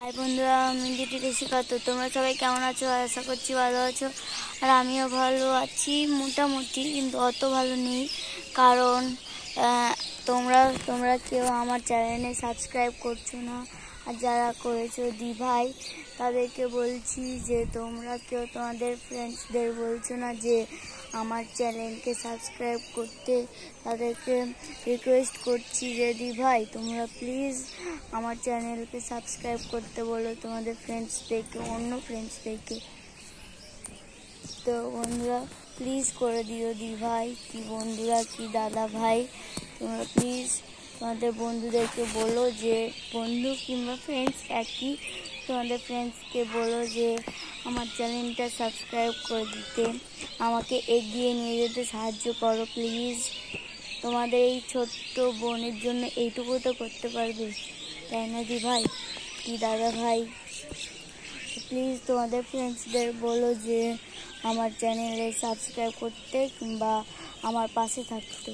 High বন্ধুরা, আমি দীপিকা। তো তোমরা সবাই কেমন আছো? আশা করছি ভালো আছো। আর আমিও ভালো আছি মোটামুটি, কিন্তু অত ভালো নেই। কারণ তোমরা কেউ আমার চ্যানেলে সাবস্ক্রাইব করছো না। আর যারা করেছো ভাই, তাদেরকে বলছি যে তোমরা কেউ তোমাদের ফ্রেন্ডসদের বলছো না যে আমার চ্যানেলকে সাবস্ক্রাইব করতে। তাদেরকে রিকোয়েস্ট করছি যে ভাই, তোমরা প্লিজ আমার চ্যানেলকে সাবস্ক্রাইব করতে বলো তোমাদের ফ্রেন্ডসদেরকে, অন্য ফ্রেন্ডসদেরকে। তো বন্ধুরা প্লিজ করে দিও ভাই, কি বন্ধুরা, কি দাদা ভাই, তোমরা প্লিজ তোমাদের বন্ধুদেরকে বলো, যে বন্ধু কিংবা ফ্রেন্ডস একই, তোমাদের ফ্রেন্ডসকে বলো যে আমার চ্যানেলটা সাবস্ক্রাইব করে দিতে, আমাকে এগিয়ে নিয়ে যেতে সাহায্য করো প্লিজ। তোমাদের এই ছোট্ট বোনের জন্য এইটুকু তো করতে পারবে, তাই না ভাই, কি দাদা ভাই? প্লিজ তোমাদের ফ্রেন্ডসদের বলো যে আমার চ্যানেলে সাবস্ক্রাইব করতে কিংবা আমার পাশে থাকতে।